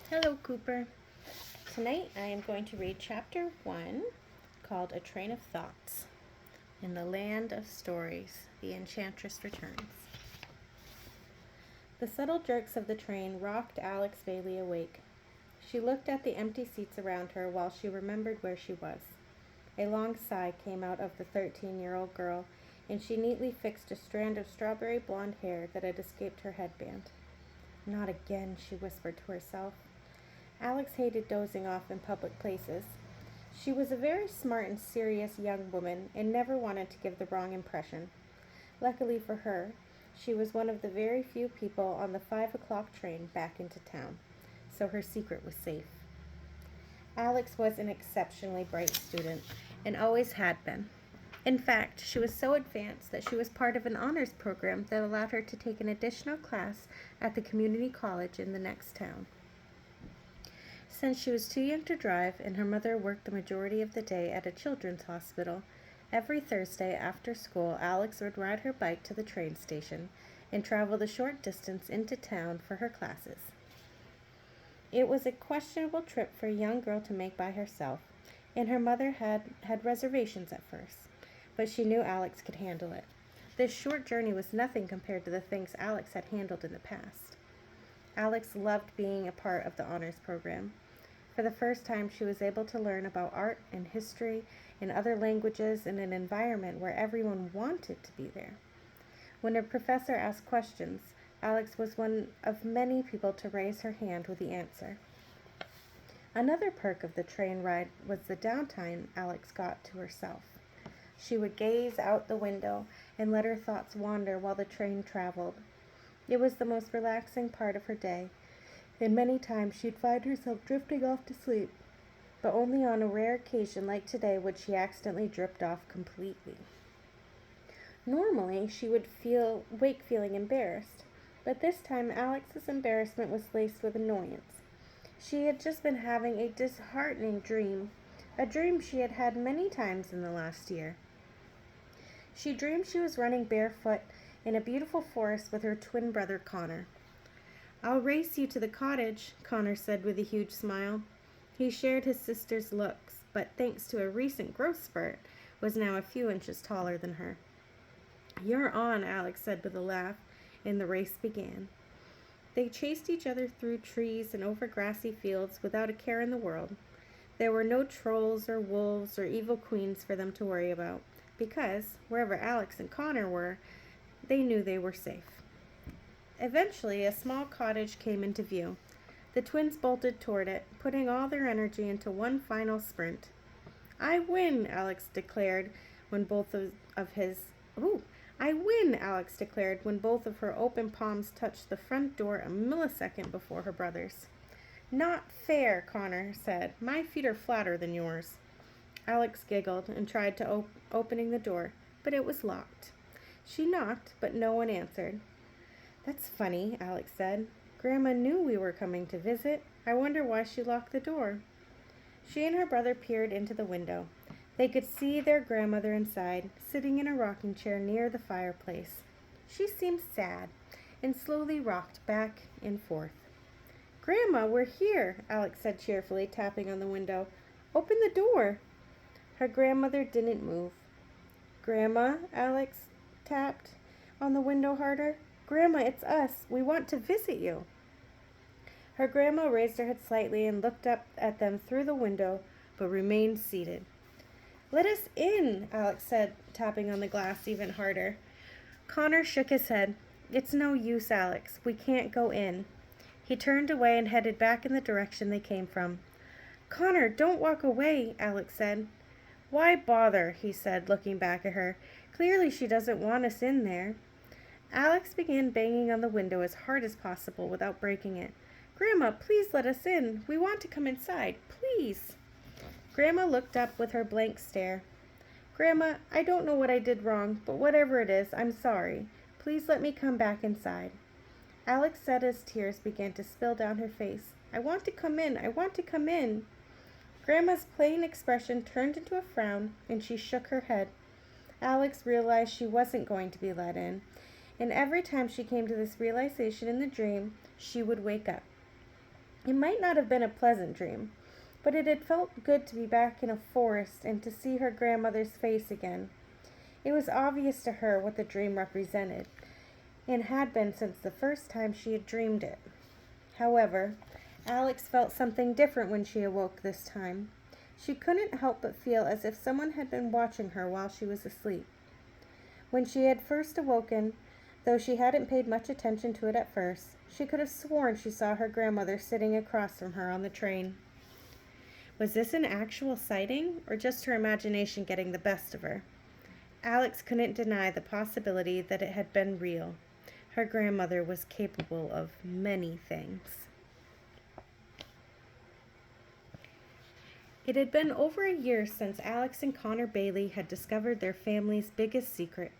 Hello, Cooper. Tonight I am going to read Chapter 1 called A Train of Thoughts. In the land of stories, the Enchantress returns. The subtle jerks of the train rocked Alex Bailey awake. She looked at the empty seats around her while she remembered where she was. A long sigh came out of the 13-year-old girl, and she neatly fixed a strand of strawberry blonde hair that had escaped her headband. Not again, she whispered to herself. Alex hated dozing off in public places. She was a very smart and serious young woman and never wanted to give the wrong impression. Luckily for her, she was one of the very few people on the 5 o'clock train back into town, so her secret was safe. Alex was an exceptionally bright student and always had been. In fact, she was so advanced that she was part of an honors program that allowed her to take an additional class at the community college in the next town. Since she was too young to drive and her mother worked the majority of the day at a children's hospital, every Thursday after school Alex would ride her bike to the train station and travel the short distance into town for her classes. It was a questionable trip for a young girl to make by herself, and her mother had reservations at first, but she knew Alex could handle it. This short journey was nothing compared to the things Alex had handled in the past. Alex loved being a part of the honors program. For the first time, she was able to learn about art and history and other languages in an environment where everyone wanted to be there. When a professor asked questions, Alex was one of many people to raise her hand with the answer. Another perk of the train ride was the downtime Alex got to herself. She would gaze out the window and let her thoughts wander while the train traveled. It was the most relaxing part of her day, and many times she'd find herself drifting off to sleep, but only on a rare occasion like today would she accidentally drift off completely. Normally, she would wake feeling embarrassed, but this time Alex's embarrassment was laced with annoyance. She had just been having a disheartening dream, a dream she had had many times in the last year. She dreamed she was running barefoot in a beautiful forest with her twin brother Connor. "I'll race you to the cottage," Connor said with a huge smile. He shared his sister's looks, but thanks to a recent growth spurt, was now a few inches taller than her. "You're on," Alex said with a laugh, and the race began. They chased each other through trees and over grassy fields without a care in the world. There were no trolls or wolves or evil queens for them to worry about, because, wherever Alex and Connor were, they knew they were safe. Eventually, a small cottage came into view. The twins bolted toward it, putting all their energy into one final sprint. "I win," Alex declared when both of her open palms touched the front door a millisecond before her brother's. "Not fair," Connor said. "My feet are flatter than yours." Alex giggled and tried to opening the door, but it was locked. She knocked, but no one answered. "That's funny," Alex said. "Grandma knew we were coming to visit. I wonder why she locked the door." She and her brother peered into the window. They could see their grandmother inside, sitting in a rocking chair near the fireplace. She seemed sad and slowly rocked back and forth. "Grandma, we're here," Alex said cheerfully, tapping on the window. "Open the door." Her grandmother didn't move. "Grandma," Alex tapped on the window harder. "Grandma, it's us. We want to visit you." Her grandma raised her head slightly and looked up at them through the window, but remained seated. "Let us in," Alex said, tapping on the glass even harder. Connor shook his head. "It's no use, Alex. We can't go in." He turned away and headed back in the direction they came from. "Connor, don't walk away," Alex said. "Why bother?" he said, looking back at her. "Clearly she doesn't want us in there." Alex began banging on the window as hard as possible without breaking it. "Grandma, please let us in. We want to come inside. Please." Grandma looked up with her blank stare. "Grandma, I don't know what I did wrong, but whatever it is, I'm sorry. Please let me come back inside." Alex said as tears began to spill down her face. "I want to come in. I want to come in." Grandma's plain expression turned into a frown, and she shook her head. Alex realized she wasn't going to be let in, and every time she came to this realization in the dream, she would wake up. It might not have been a pleasant dream, but it had felt good to be back in a forest and to see her grandmother's face again. It was obvious to her what the dream represented, and had been since the first time she had dreamed it. However, Alex felt something different when she awoke this time. She couldn't help but feel as if someone had been watching her while she was asleep. When she had first awoken, though she hadn't paid much attention to it at first, she could have sworn she saw her grandmother sitting across from her on the train. Was this an actual sighting, or just her imagination getting the best of her? Alex couldn't deny the possibility that it had been real. Her grandmother was capable of many things. It had been over a year since Alex and Connor Bailey had discovered their family's biggest secret.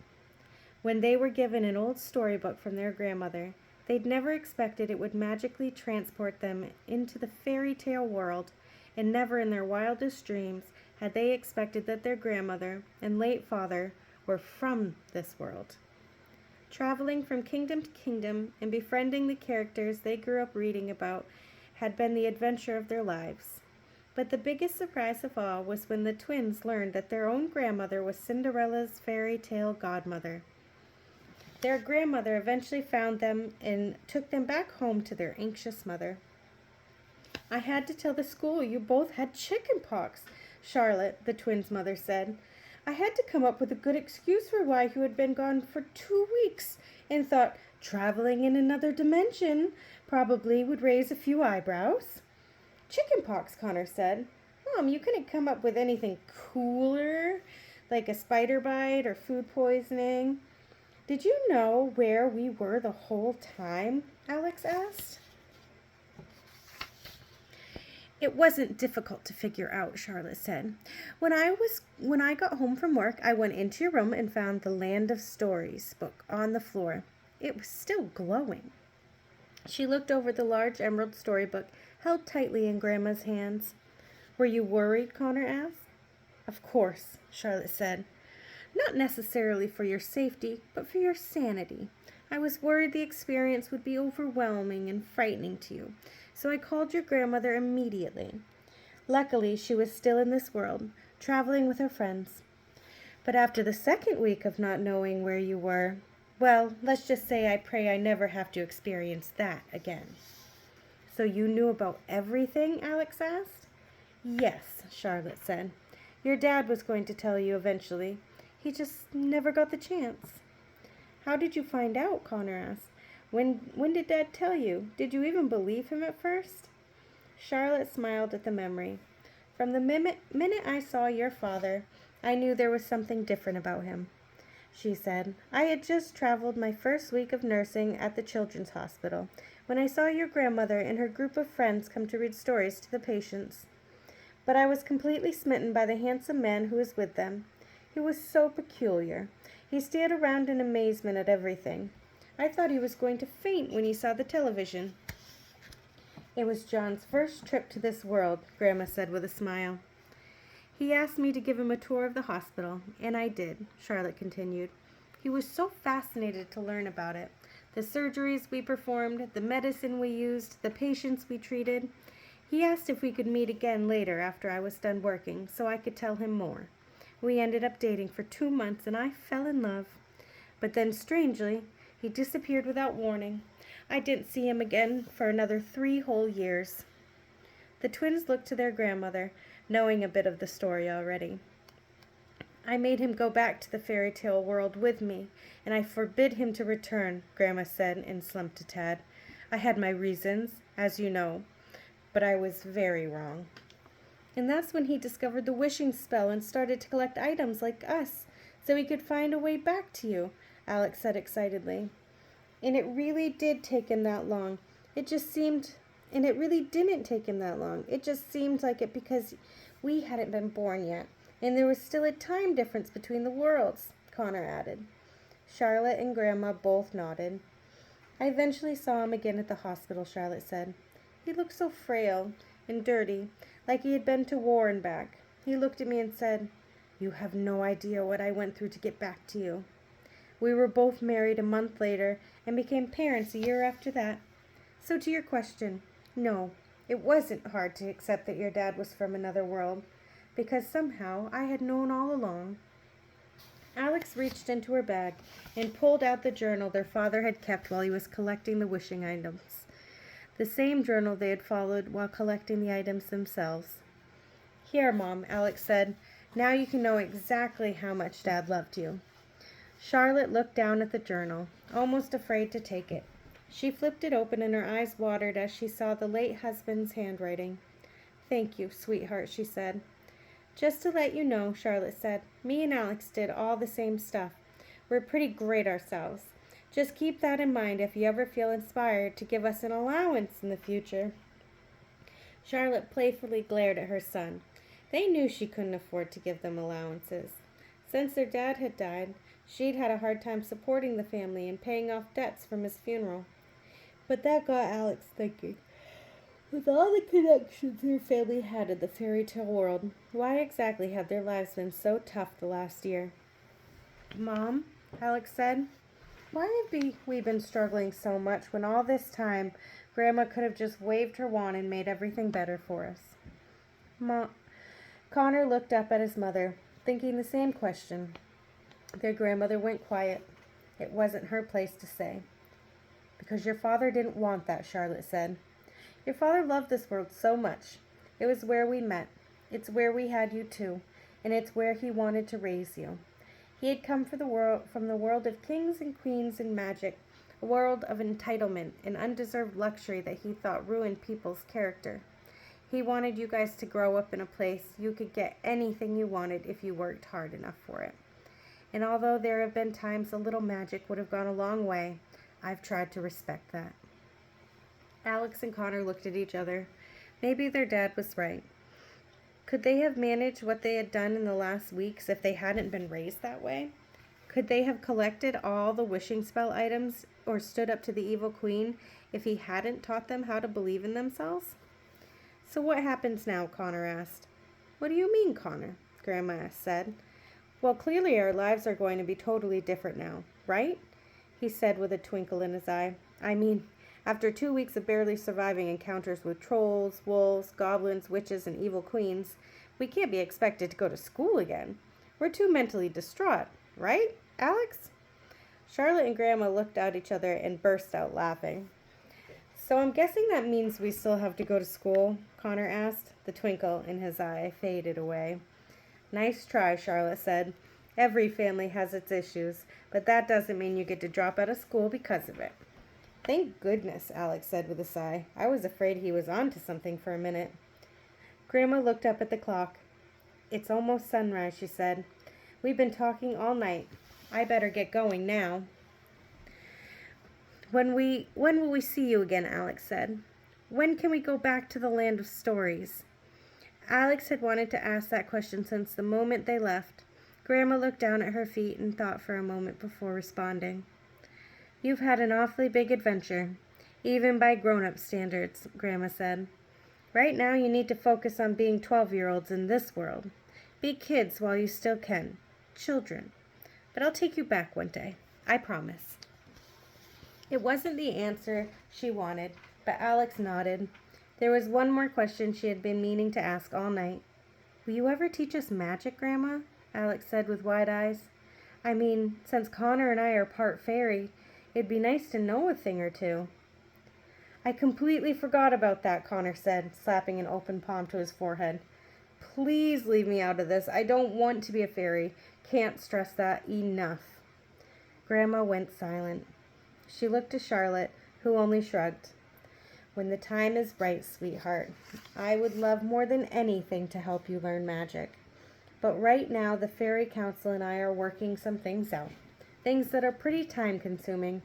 When they were given an old storybook from their grandmother, they'd never expected it would magically transport them into the fairy tale world, and never in their wildest dreams had they expected that their grandmother and late father were from this world. Traveling from kingdom to kingdom and befriending the characters they grew up reading about had been the adventure of their lives. But the biggest surprise of all was when the twins learned that their own grandmother was Cinderella's fairy tale godmother. Their grandmother eventually found them and took them back home to their anxious mother. "I had to tell the school you both had chicken pox," Charlotte, the twins' mother, said. "I had to come up with a good excuse for why you had been gone for 2 weeks, and thought traveling in another dimension probably would raise a few eyebrows." "Chicken pox," Connor said. "Mom, you couldn't come up with anything cooler, like a spider bite or food poisoning." "Did you know where we were the whole time?" Alex asked. "It wasn't difficult to figure out," Charlotte said. When I got home from work, I went into your room and found the Land of Stories book on the floor. It was still glowing." She looked over the large emerald storybook held tightly in Grandma's hands. "Were you worried?" Connor asked. "Of course," Charlotte said. "Not necessarily for your safety, but for your sanity. I was worried the experience would be overwhelming and frightening to you, so I called your grandmother immediately. Luckily, she was still in this world, traveling with her friends. But after the second week of not knowing where you were, well, let's just say I pray I never have to experience that again." "So you knew about everything?" Alex asked. "Yes," Charlotte said. "Your dad was going to tell you eventually. He just never got the chance." "How did you find out?" Connor asked. When did Dad tell you? Did you even believe him at first?" Charlotte smiled at the memory. "From the minute I saw your father, I knew there was something different about him," she said. "I had just traveled my first week of nursing at the children's hospital when I saw your grandmother and her group of friends come to read stories to the patients. But I was completely smitten by the handsome man who was with them. He was so peculiar. He stared around in amazement at everything. I thought he was going to faint when he saw the television." "It was John's first trip to this world," Grandma said with a smile. "He asked me to give him a tour of the hospital, and I did," Charlotte continued. "He was so fascinated to learn about it. The surgeries we performed, the medicine we used, the patients we treated. He asked if we could meet again later after I was done working, so I could tell him more. We ended up dating for 2 months, and I fell in love. But then, strangely, he disappeared without warning. I didn't see him again for another 3 whole years." The twins looked to their grandmother, knowing a bit of the story already. "I made him go back to the fairy tale world with me, and I forbid him to return," Grandma said and slumped a tad. "I had my reasons, as you know, but I was very wrong. And that's when he discovered the wishing spell and started to collect items like us, so he could find a way back to you," Alex said excitedly. "And it really did take him that long. And it really didn't take him that long. It just seemed like it because we hadn't been born yet, and there was still a time difference between the worlds," Connor added. Charlotte and Grandma both nodded. "I eventually saw him again at the hospital," Charlotte said. "He looked so frail and dirty, like he had been to war and back. He looked at me and said, 'You have no idea what I went through to get back to you.' We were both married a month later and became parents a year after that. So to your question, no, It wasn't hard to accept that your dad was from another world, because somehow I had known all along. Alex reached into her bag and pulled out the journal their father had kept while he was collecting the wishing items. The same journal they had followed while collecting the items themselves. Here, Mom, Alex said. Now you can know exactly how much Dad loved you. Charlotte looked down at the journal, almost afraid to take it. She flipped it open and her eyes watered as she saw the late husband's handwriting. Thank you, sweetheart, she said. Just to let you know, Charlotte said, me and Alex did all the same stuff. We're pretty great ourselves. Just keep that in mind if you ever feel inspired to give us an allowance in the future. Charlotte playfully glared at her son. They knew she couldn't afford to give them allowances. Since their dad had died, she'd had a hard time supporting the family and paying off debts from his funeral. But that got Alex thinking. With all the connections her family had in the fairy tale world, why exactly had their lives been so tough the last year? Mom, Alex said, why have we been struggling so much when all this time Grandma could have just waved her wand and made everything better for us? Connor looked up at his mother, thinking the same question. Their grandmother went quiet. It wasn't her place to say. Because your father didn't want that, Charlotte said. Your father loved this world so much. It was where we met. It's where we had you too, and it's where he wanted to raise you. He had come from the world of kings and queens and magic, a world of entitlement and undeserved luxury that he thought ruined people's character. He wanted you guys to grow up in a place you could get anything you wanted if you worked hard enough for it. And although there have been times a little magic would have gone a long way, I've tried to respect that. Alex and Connor looked at each other. Maybe their dad was right. Could they have managed what they had done in the last weeks if they hadn't been raised that way? Could they have collected all the wishing spell items or stood up to the evil queen if he hadn't taught them how to believe in themselves? So what happens now? Connor asked. What do you mean, Connor? Grandma said. Well, clearly our lives are going to be totally different now, right? He said with a twinkle in his eye. I mean, after 2 weeks of barely surviving encounters with trolls, wolves, goblins, witches, and evil queens, we can't be expected to go to school again. We're too mentally distraught, right, Alex? Charlotte and Grandma looked at each other and burst out laughing. So I'm guessing that means we still have to go to school? Connor asked. The twinkle in his eye faded away. Nice try, Charlotte said. Every family has its issues, but that doesn't mean you get to drop out of school because of it. Thank goodness, Alex said with a sigh. I was afraid he was on to something for a minute. Grandma looked up at the clock. It's almost sunrise, she said. We've been talking all night. I better get going now. When will we see you again? Alex said. When can we go back to the land of stories? Alex had wanted to ask that question since the moment they left. Grandma looked down at her feet and thought for a moment before responding. You've had an awfully big adventure, even by grown-up standards, Grandma said. Right now you need to focus on being 12-year-olds in this world. Be kids while you still can. Children. But I'll take you back one day. I promise. It wasn't the answer she wanted, but Alex nodded. There was one more question she had been meaning to ask all night. Will you ever teach us magic, Grandma? Alex said with wide eyes. I mean, since Connor and I are part fairy, it'd be nice to know a thing or two. I completely forgot about that, Connor said, slapping an open palm to his forehead. Please leave me out of this. I don't want to be a fairy. Can't stress that enough. Grandma went silent. She looked to Charlotte, who only shrugged. When the time is right, sweetheart, I would love more than anything to help you learn magic. But right now, the Fairy Council and I are working some things out. Things that are pretty time-consuming,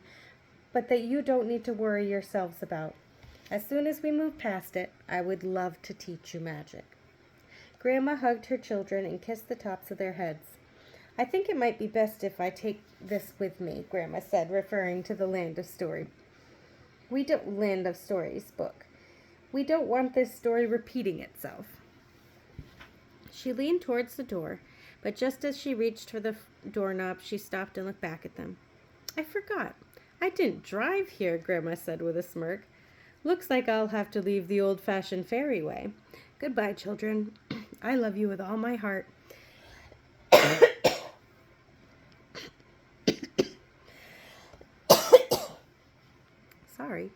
but that you don't need to worry yourselves about. As soon as we move past it, I would love to teach you magic. Grandma hugged her children and kissed the tops of their heads. I think it might be best if I take this with me, Grandma said, referring to the Land of Stories book. We don't want this story repeating itself. She leaned towards the door, but just as she reached for the doorknob, she stopped and looked back at them. I forgot. I didn't drive here, Grandma said with a smirk. Looks like I'll have to leave the old-fashioned fairy way. Goodbye, children. I love you with all my heart. Sorry.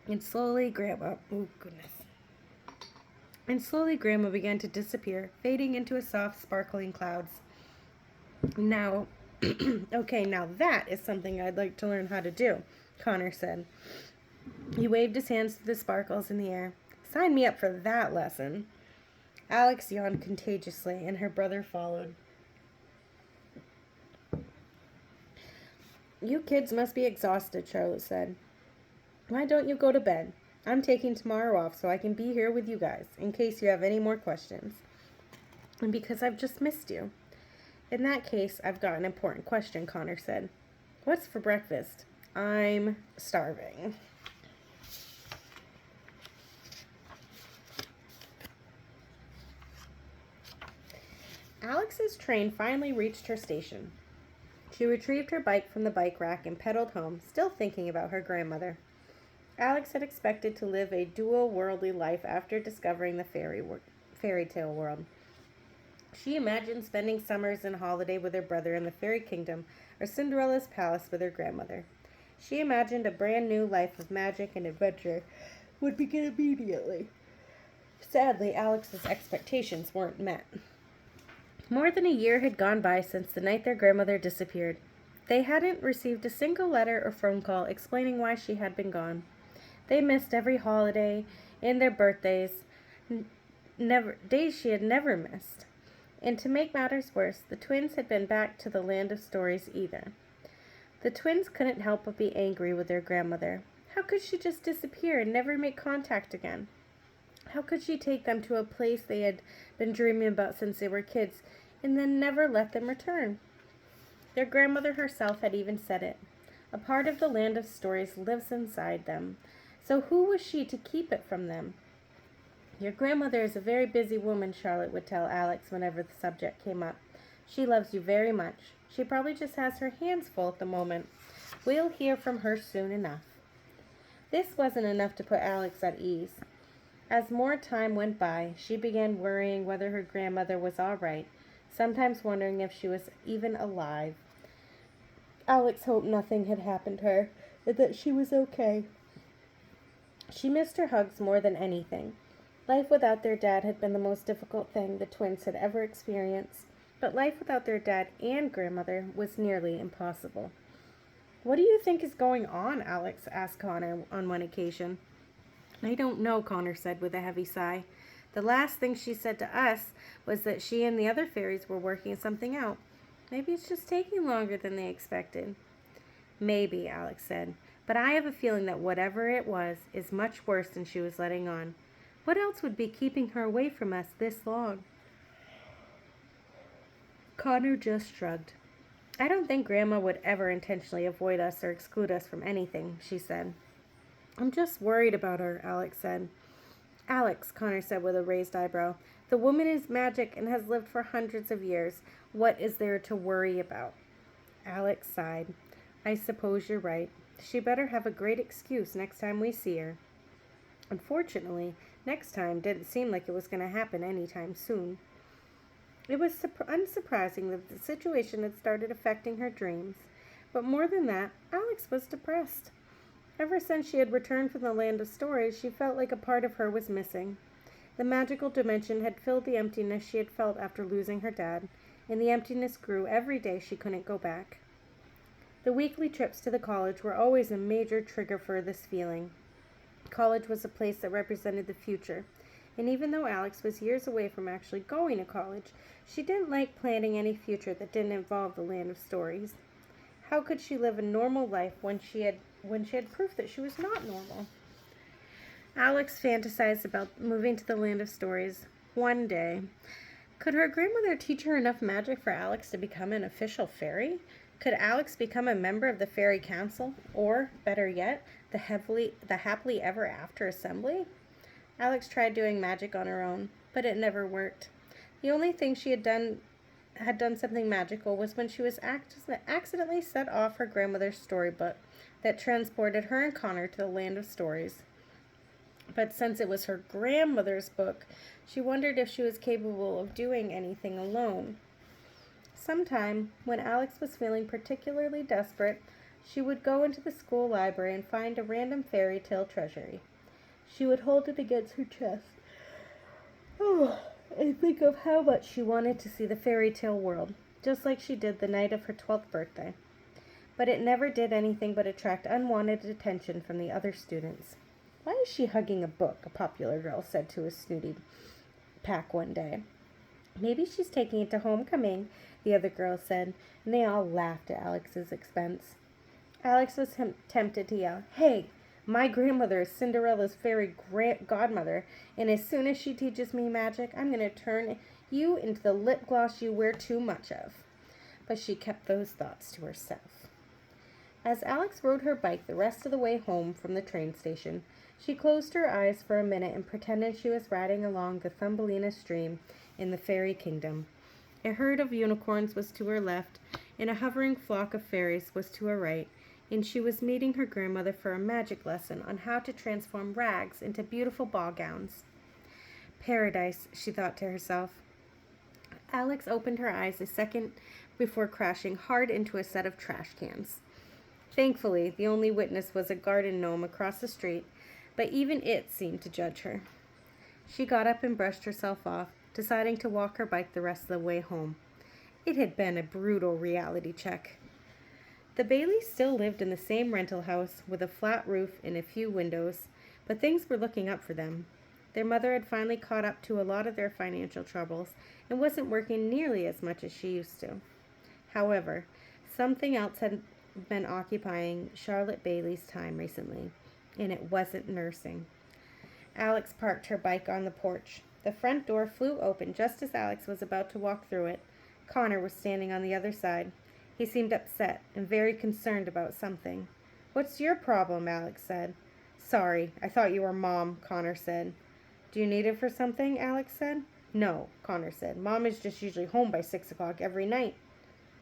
And slowly, oh goodness. And slowly, Grandma began to disappear, fading into a soft, sparkling clouds. Now, okay, now that is something I'd like to learn how to do, Connor said. He waved his hands to the sparkles in the air. Sign me up for that lesson. Alex yawned contagiously, and her brother followed. You kids must be exhausted, Charlotte said. Why don't you go to bed? I'm taking tomorrow off so I can be here with you guys, in case you have any more questions. And because I've just missed you. In that case, I've got an important question, Connor said. What's for breakfast? I'm starving. Alex's train finally reached her station. She retrieved her bike from the bike rack and pedaled home, still thinking about her grandmother. Alex had expected to live a dual worldly life after discovering the fairy tale world. She imagined spending summers and holiday with her brother in the fairy kingdom or Cinderella's palace with her grandmother. She imagined a brand new life of magic and adventure would begin immediately. Sadly, Alex's expectations weren't met. More than a year had gone by since the night their grandmother disappeared. They hadn't received a single letter or phone call explaining why she had been gone. They missed every holiday and their birthdays, days she had never missed. And to make matters worse, the twins had been back to the land of stories either. The twins couldn't help but be angry with their grandmother. How could she just disappear and never make contact again? How could she take them to a place they had been dreaming about since they were kids and then never let them return? Their grandmother herself had even said it. A part of the land of stories lives inside them. So who was she to keep it from them? Your grandmother is a very busy woman, Charlotte would tell Alex whenever the subject came up. She loves you very much. She probably just has her hands full at the moment. We'll hear from her soon enough. This wasn't enough to put Alex at ease. As more time went by, she began worrying whether her grandmother was all right, sometimes wondering if she was even alive. Alex hoped nothing had happened to her, and that she was okay. She missed her hugs more than anything. Life without their dad had been the most difficult thing the twins had ever experienced, but life without their dad and grandmother was nearly impossible. What do you think is going on? Alex asked Connor on one occasion. I don't know, Connor said with a heavy sigh. The last thing she said to us was that she and the other fairies were working something out. Maybe it's just taking longer than they expected. Maybe, Alex said, but I have a feeling that whatever it was is much worse than she was letting on. What else would be keeping her away from us this long? Connor just shrugged. I don't think Grandma would ever intentionally avoid us or exclude us from anything, she said. I'm just worried about her, Alex said. Alex, Connor said with a raised eyebrow, the woman is magic and has lived for hundreds of years. What is there to worry about? Alex sighed. I suppose you're right. She better have a great excuse next time we see her. Unfortunately, next time didn't seem like it was going to happen anytime soon. It was unsurprising that the situation had started affecting her dreams. But more than that, Alex was depressed. Ever since she had returned from the land of stories, she felt like a part of her was missing. The magical dimension had filled the emptiness she had felt after losing her dad, and the emptiness grew every day she couldn't go back. The weekly trips to the college were always a major trigger for this feeling. College was a place that represented the future, and even though Alex was years away from actually going to college, she didn't like planning any future that didn't involve the land of stories. How could she live a normal life when she had proof that she was not normal? Alex fantasized about moving to the land of stories one day. Could her grandmother teach her enough magic for Alex to become an official fairy? Could Alex become a member of the Fairy Council, or, better yet, the Happily Ever After Assembly? Alex tried doing magic on her own, but it never worked. The only thing she had done had done something magical was when she was accidentally set off her grandmother's storybook that transported her and Connor to the land of stories. But since it was her grandmother's book, she wondered if she was capable of doing anything alone. Sometime, when Alex was feeling particularly desperate, she would go into the school library and find a random fairy tale treasury. She would hold it against her chest and think of how much she wanted to see the fairy tale world, just like she did the night of her 12th birthday. But it never did anything but attract unwanted attention from the other students. "Why is she hugging a book?" a popular girl said to a snooty pack one day. "Maybe she's taking it to homecoming," the other girls said, and they all laughed at Alex's expense. Alex was tempted to yell, "Hey, my grandmother is Cinderella's fairy godmother, and as soon as she teaches me magic, I'm going to turn you into the lip gloss you wear too much of." But she kept those thoughts to herself. As Alex rode her bike the rest of the way home from the train station, she closed her eyes for a minute and pretended she was riding along the Thumbelina stream in the fairy kingdom. A herd of unicorns was to her left, and a hovering flock of fairies was to her right, and she was meeting her grandmother for a magic lesson on how to transform rags into beautiful ball gowns. Paradise, she thought to herself. Alex opened her eyes a second before crashing hard into a set of trash cans. Thankfully, the only witness was a garden gnome across the street, but even it seemed to judge her. She got up and brushed herself off, deciding to walk her bike the rest of the way home. It had been a brutal reality check. The Baileys still lived in the same rental house with a flat roof and a few windows, but things were looking up for them. Their mother had finally caught up to a lot of their financial troubles and wasn't working nearly as much as she used to. However, something else had been occupying Charlotte Bailey's time recently, and it wasn't nursing. Alex parked her bike on the porch. The front door flew open just as Alex was about to walk through it. Connor was standing on the other side. He seemed upset and very concerned about something. "What's your problem?" Alex said. "Sorry, I thought you were Mom," Connor said. "Do you need it for something?" Alex said. "No," Connor said. "Mom is just usually home by 6 o'clock every night."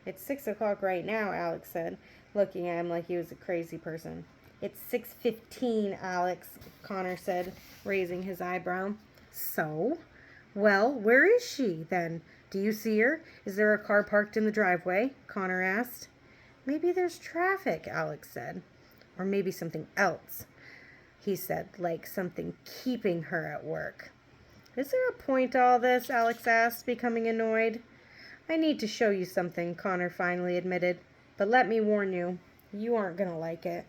"It's 6 o'clock right now," Alex said, looking at him like he was a crazy person. "It's 6:15, Alex," Connor said, raising his eyebrow. "So? Well, where is she, then? Do you see her? Is there a car parked in the driveway?" Connor asked. "Maybe there's traffic," Alex said. "Or maybe something else," he said, like something keeping her at work. "Is there a point to all this?" Alex asked, becoming annoyed. "I need to show you something," Connor finally admitted. "But let me warn you, you aren't going to like it."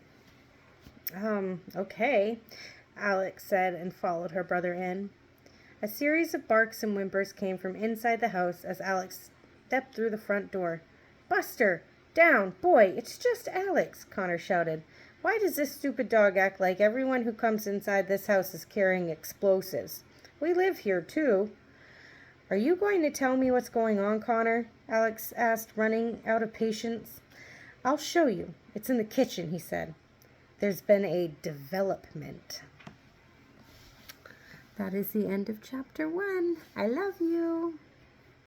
Okay, Alex said and followed her brother in. A series of barks and whimpers came from inside the house as Alex stepped through the front door. "Buster! Down! Boy, it's just Alex!" Connor shouted. "Why does this stupid dog act like everyone who comes inside this house is carrying explosives? We live here, too." "Are you going to tell me what's going on, Connor?" Alex asked, running out of patience. "I'll show you. It's in the kitchen," he said. "There's been a development." That is the end of chapter 1. I love you.